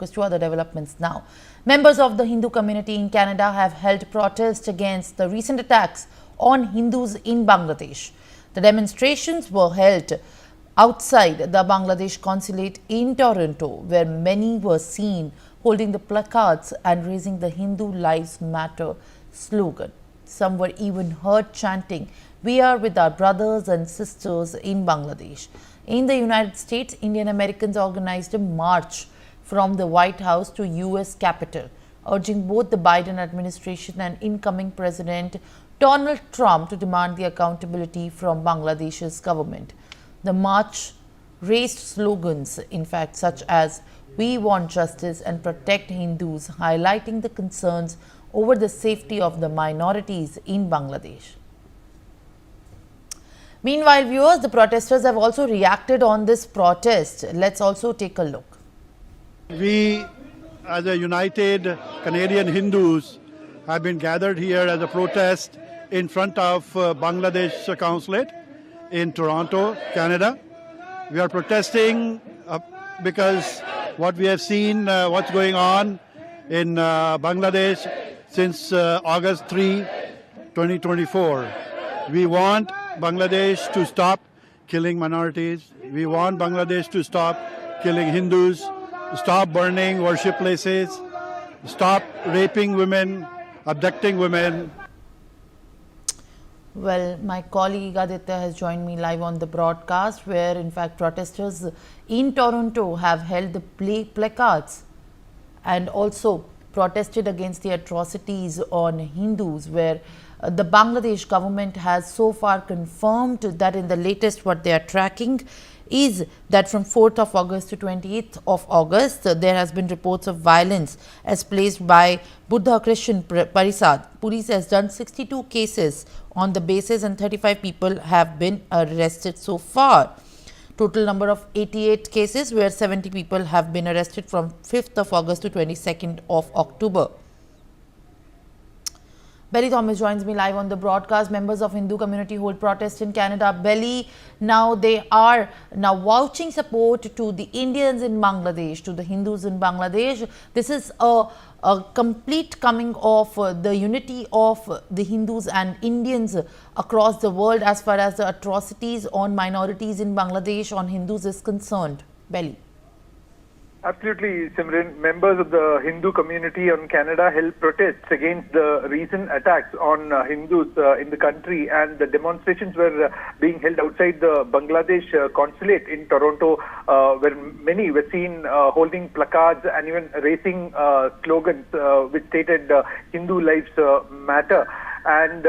To other developments now. Members of the Hindu community in Canada have held protests against the recent attacks on Hindus in Bangladesh. The demonstrations were held outside the Bangladesh Consulate in Toronto, where many were seen holding the placards and raising the Hindu Lives Matter slogan. Some were even heard chanting, "We are with our brothers and sisters in Bangladesh." In the United States, Indian Americans organized a march from the White House to US Capitol, urging both the Biden administration and incoming President Donald Trump to demand the accountability from Bangladesh's government. The march raised slogans, in fact, such as "We want justice and protect Hindus," highlighting the concerns over the safety of the minorities in Bangladesh. Meanwhile, viewers, the protesters have also reacted on this protest. Let's also take a look. We, as a united Canadian Hindus, have been gathered here as a protest in front of Bangladesh Consulate in Toronto, Canada. We are protesting because what we have seen, what's going on in Bangladesh since August 3, 2024. We want Bangladesh to stop killing minorities. We want Bangladesh to stop killing Hindus, stop burning worship places, stop raping women, abducting women. Well, my colleague Aditya has joined me live on the broadcast, where in fact protesters in Toronto have held the placards and also protested against the atrocities on Hindus, where the Bangladesh government has so far confirmed that in the latest what they are tracking is that from 4th of August to 28th of August, there has been reports of violence as placed by Buddha Christian Parisad. Police has done 62 cases on the basis and 35 people have been arrested so far. Total number of 88 cases where 70 people have been arrested from 5th of August to 22nd of October. Belly Thomas joins me live on the broadcast. Members of Hindu community hold protest in Canada. Belly, now they are now vouching support to the Indians in Bangladesh, to the Hindus in Bangladesh. This is a complete coming of the unity of the Hindus and Indians across the world as far as the atrocities on minorities in Bangladesh on Hindus is concerned. Belly. Absolutely, Simran. Members of the Hindu community in Canada held protests against the recent attacks on Hindus in the country, and the demonstrations were being held outside the Bangladesh Consulate in Toronto, where many were seen holding placards and even raising slogans which stated "Hindu Lives Matter." And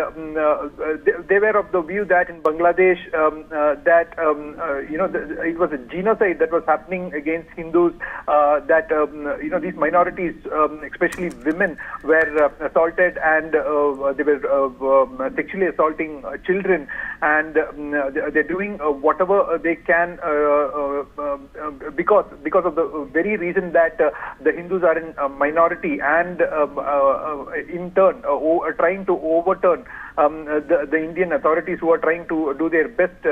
they were of the view that in Bangladesh, it was a genocide that was happening against Hindus, that these minorities, especially women, were assaulted, and they were sexually assaulting children, and they're doing whatever they can because of the very reason that the Hindus are in a minority, and in turn trying to overturn the Indian authorities, who are trying to do their best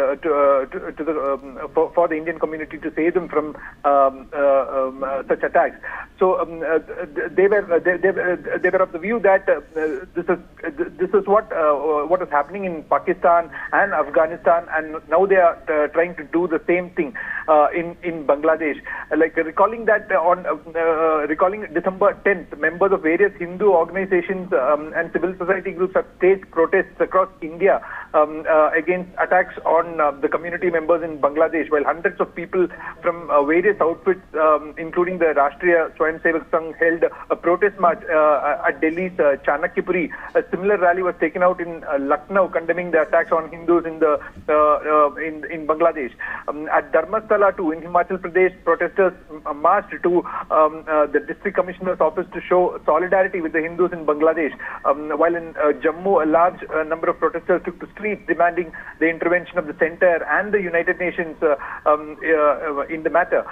for the Indian community to save them from such attacks. So they were of the view that this is what is happening in Pakistan and Afghanistan, and now they are trying to do the same thing in Bangladesh. Like recalling December 10th, members of various Hindu organizations and civil society groups have staged protests across India against attacks on the community members in Bangladesh, while hundreds of people from various outfits, including the Rashtriya Swayamsevak Sangh, held a protest march at Delhi's Chanakyapuri. A similar rally was taken out in Lucknow, condemning the attacks on Hindus in Bangladesh. At Dharmasthala too, in Himachal Pradesh, protesters marched to the district commissioner's office to show solidarity with the Hindus in Bangladesh, while in Jammu, a large number of protesters took to streets demanding the intervention of the centre and the United Nations in the matter.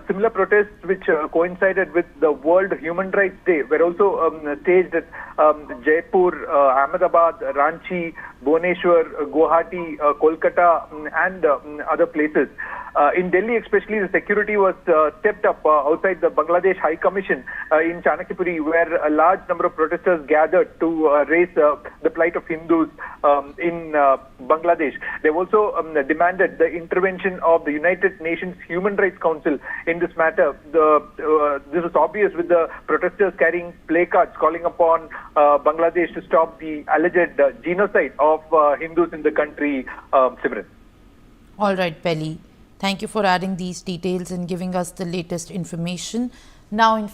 Similar protests, which coincided with the World Human Rights Day, were also staged at Jaipur, Ahmedabad, Ranchi, Bhubaneswar, Guwahati, Kolkata, and other places. In Delhi especially, the security was stepped up outside the Bangladesh High Commission in Chanakyapuri, where a large number of protesters gathered to raise the plight of Hindus in Bangladesh. They've also demanded the intervention of the United Nations Human Rights Council in this matter. This was obvious with the protesters carrying placards calling upon Bangladesh to stop the alleged genocide of Hindus in the country, Simran. All right, Pelly. Thank you for adding these details and giving us the latest information. Now, in